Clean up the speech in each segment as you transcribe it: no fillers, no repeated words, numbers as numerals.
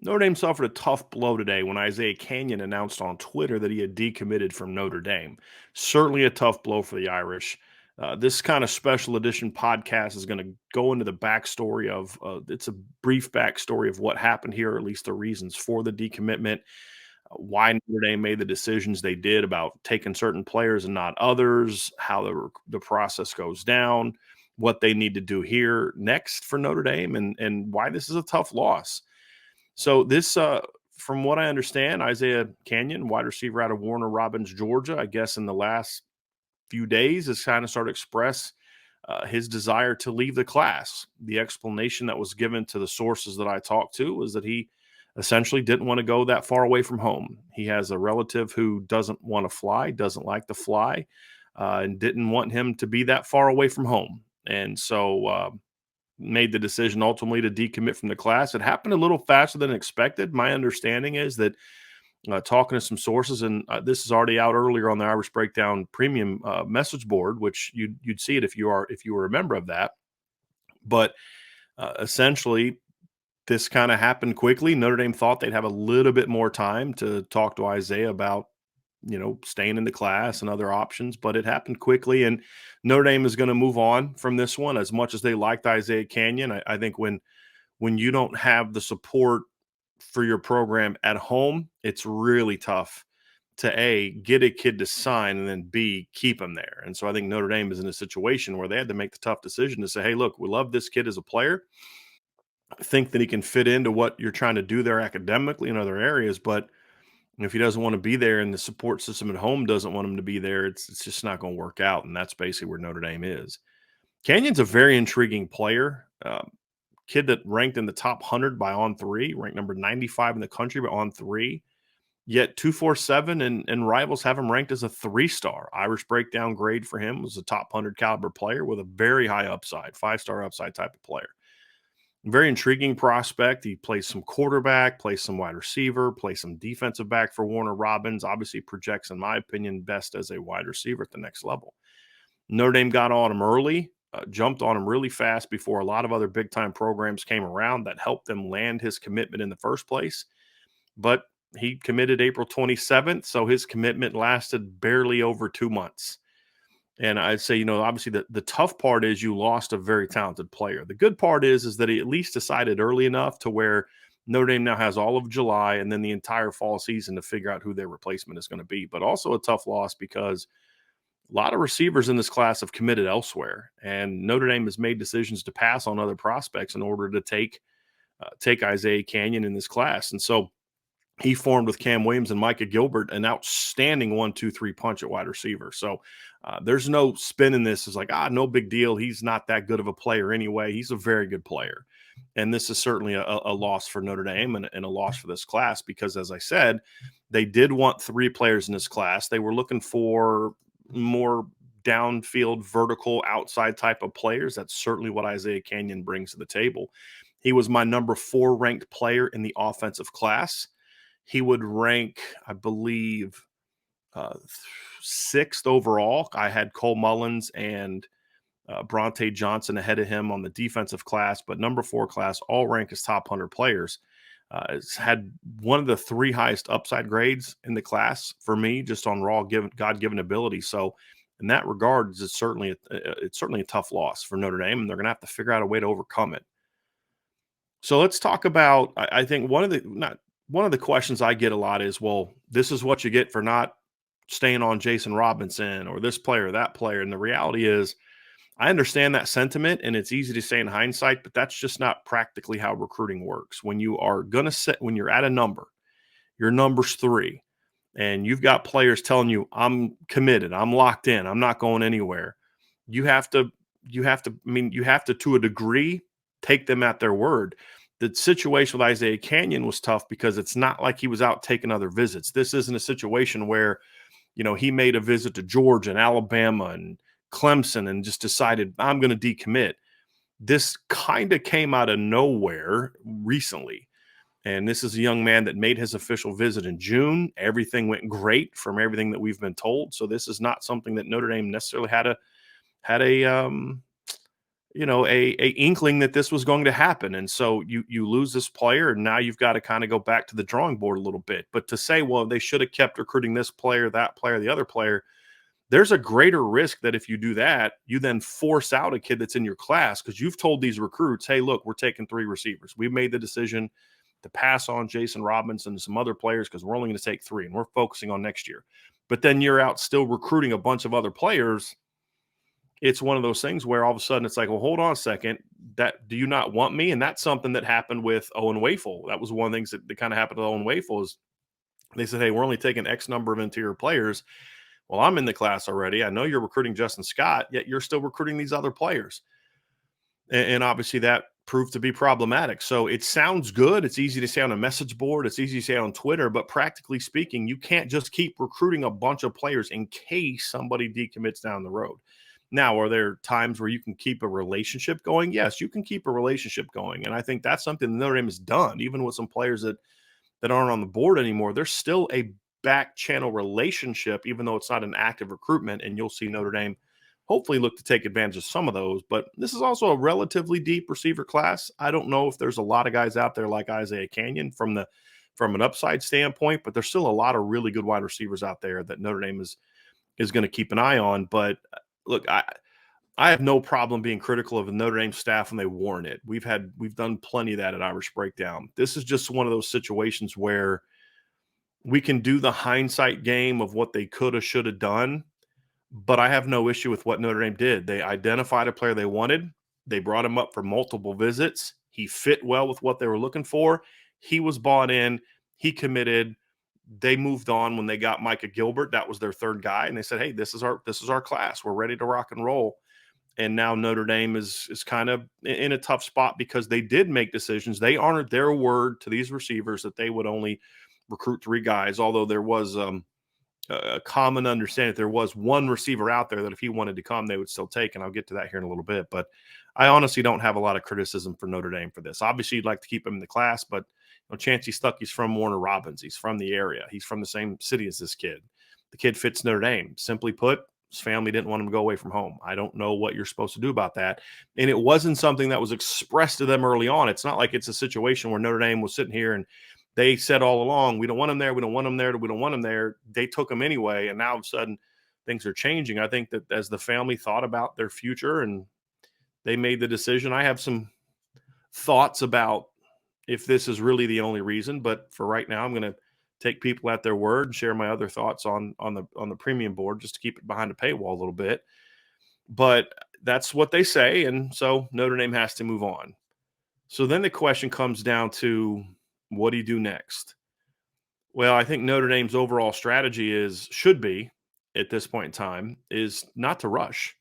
Notre Dame suffered a tough blow today when Isiah Canion announced on Twitter that he had decommitted from Notre Dame. Certainly a tough blow for the Irish. This kind of special edition podcast is going to go into the backstory of it's a brief backstory of what happened here, or at least the reasons for the decommitment, why Notre Dame made the decisions they did about taking certain players and not others, how the process goes down, what they need to do here next for Notre Dame, and why this is a tough loss. So this, from what I understand, Isiah Canion, wide receiver out of Warner Robins, Georgia, I guess in the last few days has kind of started to express his desire to leave the class. The explanation that was given to the sources that I talked to was that he essentially didn't want to go that far away from home. He has a relative who doesn't want to fly, doesn't like to fly, and didn't want him to be that far away from home. And so made the decision ultimately to decommit from the class. It happened a little faster than expected. My understanding is that talking to some sources, and this is already out earlier on the Irish Breakdown Premium message board, which you'd see it if you were a member of that. But essentially, this kind of happened quickly. Notre Dame thought they'd have a little bit more time to talk to Isiah about staying in the class and other options, but it happened quickly. And Notre Dame is going to move on from this one. As much as they liked Isiah Canion, I think when you don't have the support for your program at home, it's really tough to A, get a kid to sign, and then B, keep him there. And so I think Notre Dame is in a situation where they had to make the tough decision to say, hey, look, we love this kid as a player. I think that he can fit into what you're trying to do there academically in other areas, but if he doesn't want to be there and the support system at home doesn't want him to be there, it's just not going to work out. And that's basically where Notre Dame is. Canyon's a very intriguing player. Kid that ranked in the top 100 by On Three, ranked number 95 in the country by On Three. Yet 247 and rivals have him ranked as a 3-star. Irish breakdown grade for him was a top 100 caliber player with a very high upside, 5-star upside type of player. Very intriguing prospect. He plays some quarterback, plays some wide receiver, plays some defensive back for Warner Robins. Obviously projects, in my opinion, best as a wide receiver at the next level. Notre Dame got on him early, jumped on him really fast before a lot of other big-time programs came around that helped them land his commitment in the first place. But he committed April 27th, so his commitment lasted barely over 2 months. And I'd say, obviously the tough part is you lost a very talented player. The good part is that he at least decided early enough to where Notre Dame now has all of July and then the entire fall season to figure out who their replacement is going to be. But also a tough loss because a lot of receivers in this class have committed elsewhere, and Notre Dame has made decisions to pass on other prospects in order to take Isiah Canion in this class. And so he formed with Cam Williams and Micah Gilbert an outstanding 1-2-3 punch at wide receiver. So there's no spin in this. It's like, no big deal. He's not that good of a player anyway. He's a very good player. And this is certainly a loss for Notre Dame and a loss for this class because, as I said, they did want 3 players in this class. They were looking for more downfield, vertical, outside type of players. That's certainly what Isiah Canion brings to the table. He was my number 4 ranked player in the offensive class. He would rank, I believe, 6th overall. I had Cole Mullins and Bronte Johnson ahead of him on the defensive class, but number 4 class, all ranked as top 100 players. It's had one of the 3 highest upside grades in the class for me, just on raw God-given ability. So in that regard, it's certainly a tough loss for Notre Dame, and they're going to have to figure out a way to overcome it. So let's talk about. I think one of the questions I get a lot is, well, this is what you get for not staying on Jason Robinson or this player or that player. And the reality is, I understand that sentiment, and it's easy to say in hindsight, but that's just not practically how recruiting works. When you're at a number, your number's 3, and you've got players telling you, I'm committed, I'm locked in, I'm not going anywhere. You have to, to a degree, take them at their word. The situation with Isiah Canion was tough because it's not like he was out taking other visits. This isn't a situation where, he made a visit to Georgia and Alabama and Clemson and just decided I'm going to decommit. This kind of came out of nowhere recently. And this is a young man that made his official visit in June. Everything went great from everything that we've been told. So this is not something that Notre Dame necessarily had a a inkling that this was going to happen. And so you lose this player, and now you've got to kind of go back to the drawing board a little bit. But to say, well, they should have kept recruiting this player, that player, the other player, there's a greater risk that if you do that, you then force out a kid that's in your class because you've told these recruits, hey, look, we're taking 3 receivers. We've made the decision to pass on Jason Robinson and some other players because we're only going to take 3 and we're focusing on next year. But then you're out still recruiting a bunch of other players. It's one of those things where all of a sudden it's like, well, hold on a second. Do you not want me? And that's something that happened with Owen Wafel. That was one of the things that kind of happened to Owen Wafel is they said, hey, we're only taking X number of interior players. Well, I'm in the class already. I know you're recruiting Justin Scott, yet you're still recruiting these other players. And obviously that proved to be problematic. So it sounds good. It's easy to say on a message board. It's easy to say on Twitter, but practically speaking, you can't just keep recruiting a bunch of players in case somebody decommits down the road. Now, are there times where you can keep a relationship going? Yes, you can keep a relationship going. And I think that's something Notre Dame has done, even with some players that aren't on the board anymore. There's still a back channel relationship, even though it's not an active recruitment. And you'll see Notre Dame hopefully look to take advantage of some of those. But this is also a relatively deep receiver class. I don't know if there's a lot of guys out there like Isiah Canion from an upside standpoint, but there's still a lot of really good wide receivers out there that Notre Dame is going to keep an eye on. But look, I have no problem being critical of the Notre Dame staff when they warrant it. We've done plenty of that at Irish Breakdown. This is just one of those situations where we can do the hindsight game of what they could have, should have done, but I have no issue with what Notre Dame did. They identified a player they wanted. They brought him up for multiple visits. He fit well with what they were looking for. He was bought in. He committed. They moved on when they got Micah Gilbert. That was their 3rd guy, and they said, "Hey, this is our class. We're ready to rock and roll." And now Notre Dame is kind of in a tough spot because they did make decisions. They honored their word to these receivers that they would only recruit 3 guys, although there was a common understanding that there was one receiver out there that if he wanted to come, they would still take. And I'll get to that here in a little bit. But I honestly don't have a lot of criticism for Notre Dame for this. Obviously, you'd like to keep him in the class, but Chancey Stuckey's from Warner Robins. He's from the area. He's from the same city as this kid. The kid fits Notre Dame. Simply put, his family didn't want him to go away from home. I don't know what you're supposed to do about that. And it wasn't something that was expressed to them early on. It's not like it's a situation where Notre Dame was sitting here and they said all along, we don't want him there, we don't want him there, we don't want him there. They took him anyway, and now all of a sudden things are changing. I think that as the family thought about their future and they made the decision, I have some thoughts about if this is really the only reason. But for right now, I'm going to take people at their word and share my other thoughts on the premium board just to keep it behind a paywall a little bit. But that's what they say, and so Notre Dame has to move on. So then the question comes down to, what do you do next? Well, I think Notre Dame's overall strategy should be at this point in time is not to rush.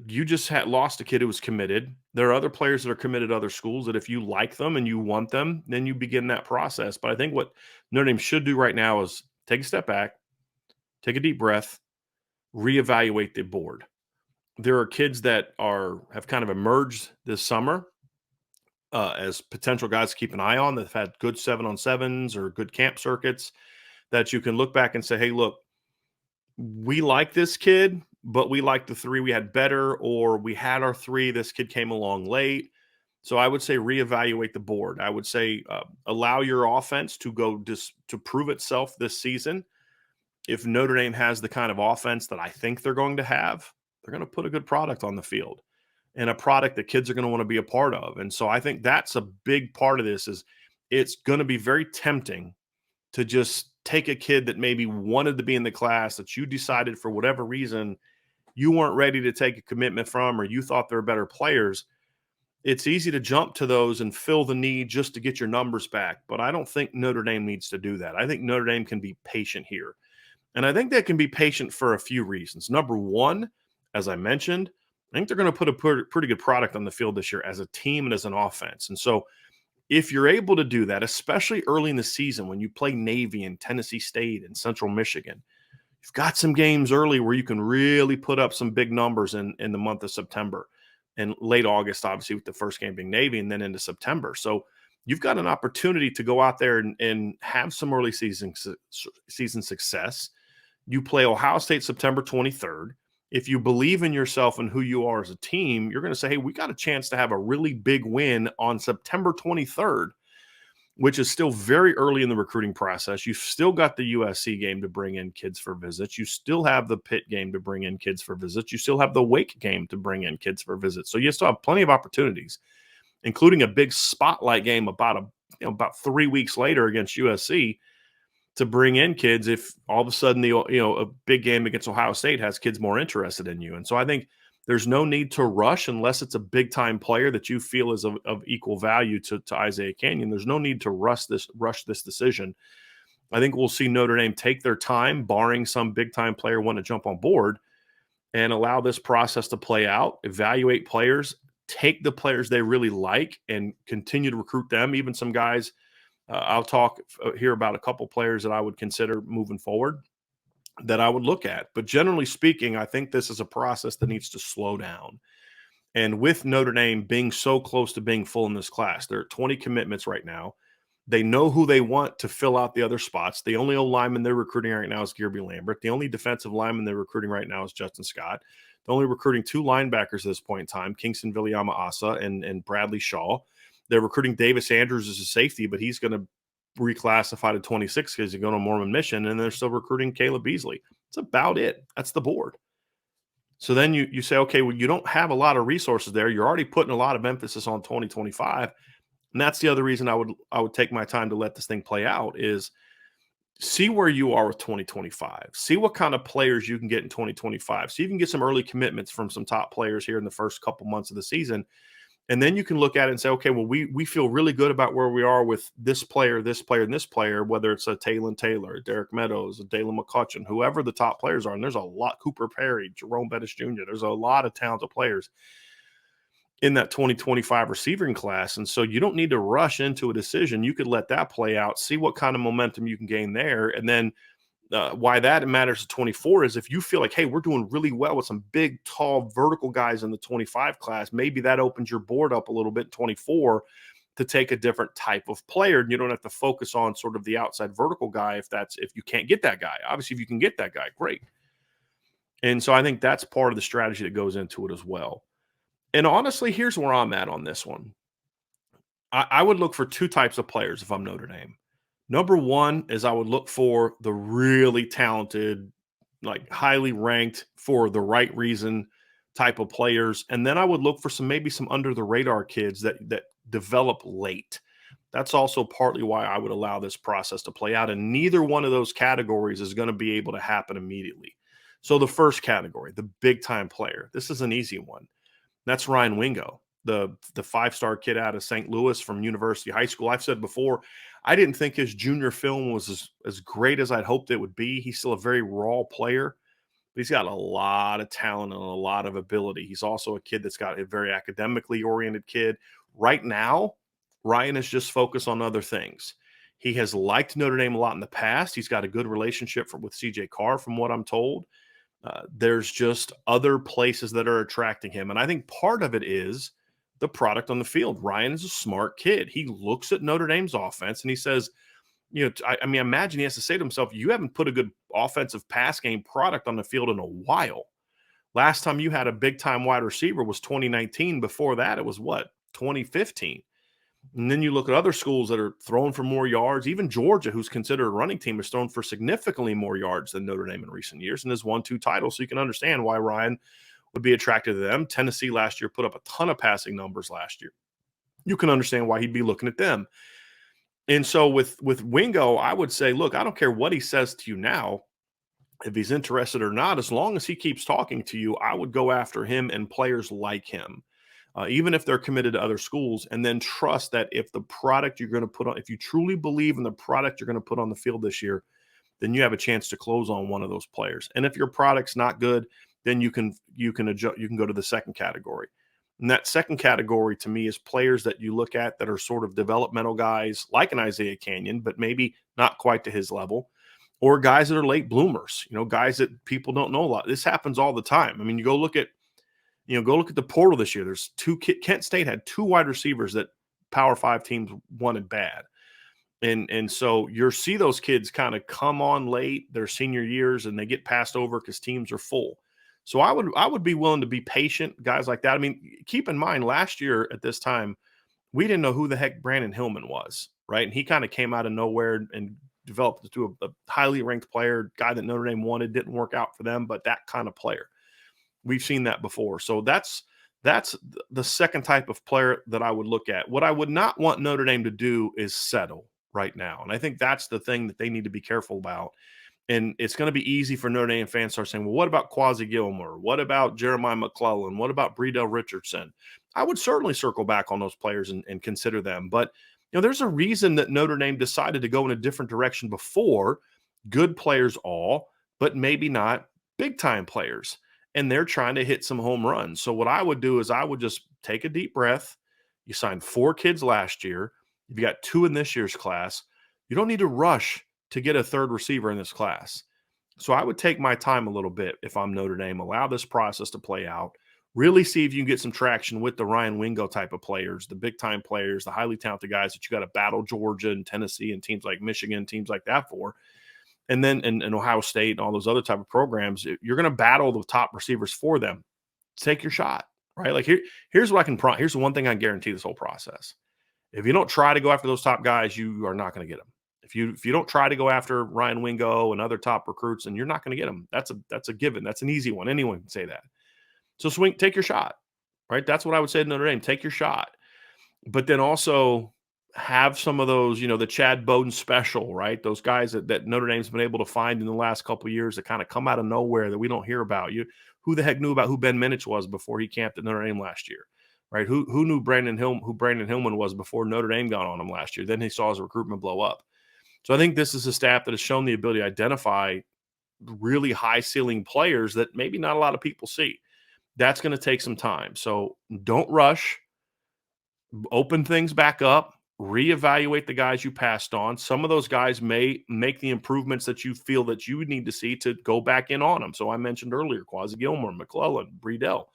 You just had lost a kid who was committed. There are other players that are committed to other schools that if you like them and you want them, then you begin that process. But I think what Notre Dame should do right now is take a step back, take a deep breath, reevaluate the board. There are kids that have kind of emerged this summer as potential guys to keep an eye on that have had good 7-on-7s or good camp circuits that you can look back and say, hey, look, we like this kid, but we like the 3 we had better, or we had our 3, this kid came along late. So I would say reevaluate the board. I would say allow your offense to to prove itself this season. If Notre Dame has the kind of offense that I think they're going to have, they're going to put a good product on the field and a product that kids are going to want to be a part of. And so I think that's a big part of this is it's going to be very tempting to just take a kid that maybe wanted to be in the class that you decided for whatever reason you weren't ready to take a commitment from, or you thought they were better players. It's easy to jump to those and fill the need just to get your numbers back. But I don't think Notre Dame needs to do that. I think Notre Dame can be patient here. And I think they can be patient for a few reasons. Number one, as I mentioned, I think they're going to put a pretty good product on the field this year as a team and as an offense. And so if you're able to do that, especially early in the season when you play Navy and Tennessee State and Central Michigan, you've got some games early where you can really put up some big numbers in the month of September and late August, obviously, with the first game being Navy, and then into September. So you've got an opportunity to go out there and have some early season success. You play Ohio State September 23rd. if you believe in yourself and who you are as a team, you're going to say, hey, we got a chance to have a really big win on September 23rd, which is still very early in the recruiting process. You've still got the USC game to bring in kids for visits. You still have the Pitt game to bring in kids for visits. You still have the Wake game to bring in kids for visits. So you still have plenty of opportunities, including a big spotlight game about 3 weeks later against USC, to bring in kids if all of a sudden a big game against Ohio State has kids more interested in you. And so I think there's no need to rush unless it's a big time player that you feel is of equal value to Isiah Canion. There's no need to rush this decision. I think we'll see Notre Dame take their time, barring some big time player want to jump on board, and allow this process to play out, evaluate players, take the players they really like and continue to recruit them. Even some guys, I'll talk here about a couple players that I would consider moving forward that I would look at. But generally speaking, I think this is a process that needs to slow down. And with Notre Dame being so close to being full in this class, there are 20 commitments right now. They know who they want to fill out the other spots. The only old lineman they're recruiting right now is Gearby Lambert. The only defensive lineman they're recruiting right now is Justin Scott. They're only recruiting 2 linebackers at this point in time, Kingston Viliama-Asa and Bradley Shaw. They're recruiting Davis Andrews as a safety, but he's going to reclassify to 26 because he's going on a Mormon mission, and they're still recruiting Caleb Beasley. That's about it. That's the board. So then you say, okay, well, you don't have a lot of resources there. You're already putting a lot of emphasis on 2025. And that's the other reason I would take my time to let this thing play out is see where you are with 2025. See what kind of players you can get in 2025. So you can get some early commitments from some top players here in the first couple months of the season. And then you can look at it and say, okay, well, we feel really good about where we are with this player, and this player, whether it's a Taylon Taylor, Derek Meadows, a Dalen McCutcheon, whoever the top players are. And there's a lot, Cooper Perry, Jerome Bettis Jr. There's a lot of talented players in that 2025 receiving class. And so you don't need to rush into a decision. You could let that play out, see what kind of momentum you can gain there. And then why that matters to 24 is if you feel like, hey, we're doing really well with some big, tall, vertical guys in the 25 class, maybe that opens your board up a little bit in 24 to take a different type of player. And you don't have to focus on sort of the outside vertical guy if you can't get that guy. Obviously, if you can get that guy, great. And so I think that's part of the strategy that goes into it as well. And honestly, here's where I'm at on this one. I would look for 2 types of players if I'm Notre Dame. Number one is I would look for the really talented, like highly ranked for the right reason type of players. And then I would look for maybe some under the radar kids that develop late. That's also partly why I would allow this process to play out. And neither one of those categories is going to be able to happen immediately. So the first category, the big time player, this is an easy one. That's Ryan Wingo, the 5-star kid out of St. Louis from University High School. I've said before, I didn't think his junior film was as great as I'd hoped it would be. He's still a very raw player, but he's got a lot of talent and a lot of ability. He's also a kid that's got a very academically oriented kid. Right now, Ryan is just focused on other things. He has liked Notre Dame a lot in the past. He's got a good relationship with CJ Carr, from what I'm told. There's just other places that are attracting him. And I think part of it is the product on the field. Ryan is a smart kid. He looks at Notre Dame's offense and he says, I mean, imagine he has to say to himself, you haven't put a good offensive pass game product on the field in a while. Last time you had a big time wide receiver was 2019. Before that, it was 2015. And then you look at other schools that are throwing for more yards. Even Georgia, who's considered a running team, is thrown for significantly more yards than Notre Dame in recent years and has won 2 titles. So you can understand why Ryan would be attracted to them. Tennessee last year put up a ton of passing numbers last year. You can understand why he'd be looking at them. And so with Wingo, I would say, look, I don't care what he says to you now, if he's interested or not, as long as he keeps talking to you, I would go after him and players like him. Even if they're committed to other schools, and then trust that if the product you're going to put on, if you truly believe in the product you're going to put on the field this year, then you have a chance to close on one of those players. And if your product's not good, then you can adjust, you can go to the second category. And that second category to me is players that you look at that are sort of developmental guys like an Isiah Canion, but maybe not quite to his level, or guys that are late bloomers, guys that people don't know a lot. This happens all the time. I mean, go look at the portal this year. There's 2 Kent State had 2 wide receivers that Power 5 teams wanted bad. And so you see those kids kind of come on late their senior years and they get passed over because teams are full. So I would be willing to be patient, guys like that. I mean, keep in mind last year at this time, we didn't know who the heck Brandon Hillman was, right? And he kind of came out of nowhere and developed into a highly ranked player, guy that Notre Dame wanted, didn't work out for them, but that kind of player. We've seen that before. So that's the second type of player that I would look at. What I would not want Notre Dame to do is settle right now. And I think that's the thing that they need to be careful about. And it's going to be easy for Notre Dame fans to start saying, well, what about Quasi Gilmore? What about Jeremiah McClellan? What about Bredell Richardson? I would certainly circle back on those players and consider them. But, there's a reason that Notre Dame decided to go in a different direction before. Good players all, but maybe not big-time players. And they're trying to hit some home runs. So what I would do is I would just take a deep breath. You signed 4 kids last year. You've got 2 in this year's class. You don't need to rush to get a third receiver in this class. So I would take my time a little bit if I'm Notre Dame, allow this process to play out, really see if you can get some traction with the Ryan Wingo type of players, the big-time players, the highly talented guys that you got to battle Georgia and Tennessee and teams like Michigan, teams like that for. And then in Ohio State and all those other type of programs, you're going to battle the top receivers for them. Take your shot, right? Like here's what I can here's the one thing I guarantee this whole process. If you don't try to go after those top guys, you are not going to get them. If you don't try to go after Ryan Wingo and other top recruits, then you're not going to get them. That's a given. That's an easy one. Anyone can say that. So take your shot, right? That's what I would say to Notre Dame. Take your shot, but then also have some of those, the Chad Bowden special, right? Those guys that Notre Dame's been able to find in the last couple of years that kind of come out of nowhere that we don't hear about. Who the heck knew about who Ben Minich was before he camped at Notre Dame last year, right? Who knew who Brandon Hillman was before Notre Dame got on him last year? Then he saw his recruitment blow up. So I think this is a staff that has shown the ability to identify really high ceiling players that maybe not a lot of people see. That's going to take some time. So don't rush. Open things back up. Reevaluate the guys you passed on. Some of those guys may make the improvements that you feel that you would need to see to go back in on them. So I mentioned earlier, Quasi Gilmore, McClellan, Bredell.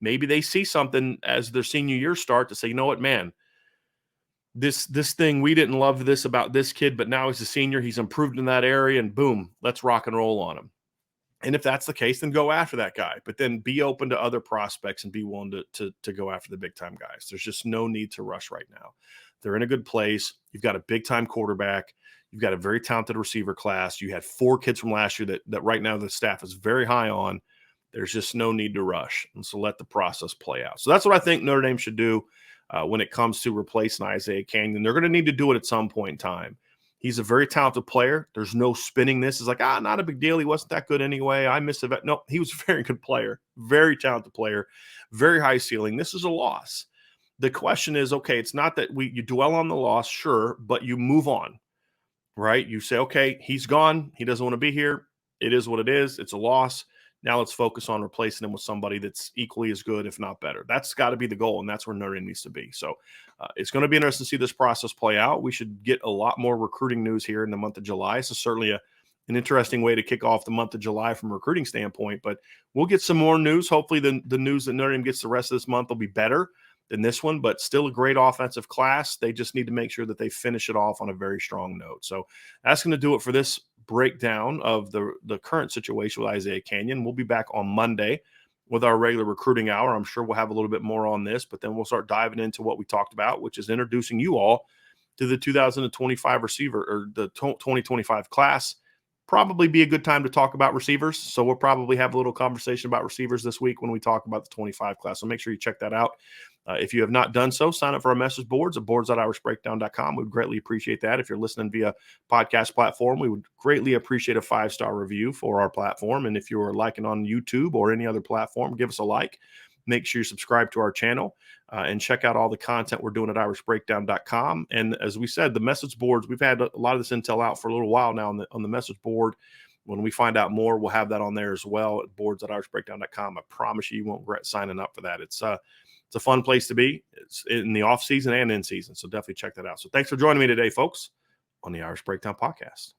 Maybe they see something as their senior year start to say, you know what, man, this thing, we didn't love this about this kid, but now he's a senior. He's improved in that area, and boom, let's rock and roll on him. And if that's the case, then go after that guy. But then be open to other prospects and be willing to go after the big-time guys. There's just no need to rush right now. They're in a good place. You've got a big-time quarterback. You've got a very talented receiver class. You had 4 kids from last year that right now the staff is very high on. There's just no need to rush. And so let the process play out. So that's what I think Notre Dame should do when it comes to replacing Isiah Canion. They're going to need to do it at some point in time. He's a very talented player. There's no spinning this. It's like, not a big deal. He wasn't that good anyway. I missed it. No, he was a very good player, very talented player, very high ceiling. This is a loss. The question is, okay, it's not that you dwell on the loss, sure, but you move on, right? You say, okay, he's gone. He doesn't want to be here. It is what it is. It's a loss. Now let's focus on replacing him with somebody that's equally as good, if not better. That's got to be the goal, and that's where Notre Dame needs to be. So it's going to be interesting to see this process play out. We should get a lot more recruiting news here in the month of July. So certainly an interesting way to kick off the month of July from a recruiting standpoint. But we'll get some more news. Hopefully the news that Notre Dame gets the rest of this month will be better than this one, but still a great offensive class. They just need to make sure that they finish it off on a very strong note. So that's going to do it for this breakdown of the current situation with Isiah Canion. We'll be back on Monday with our regular recruiting hour. I'm sure we'll have a little bit more on this, but then we'll start diving into what we talked about, which is introducing you all to the 2025 receiver or the 2025 class. Probably be a good time to talk about receivers. So we'll probably have a little conversation about receivers this week when we talk about the 25 class. So make sure you check that out. If you have not done so, sign up for our message boards at boards.irishbreakdown.com. We'd greatly appreciate that. If you're listening via podcast platform, we would greatly appreciate a 5-star review for our platform. And if you are liking on YouTube or any other platform, give us a like. Make sure you subscribe to our channel and check out all the content we're doing at irishbreakdown.com. And as we said, the message boards, we've had a lot of this intel out for a little while now on the message board. When we find out more, we'll have that on there as well at boards.irishbreakdown.com. I promise you won't regret signing up for that. It's a fun place to be. It's in the off season and in season. So definitely check that out. So thanks for joining me today, folks, on the Irish Breakdown Podcast.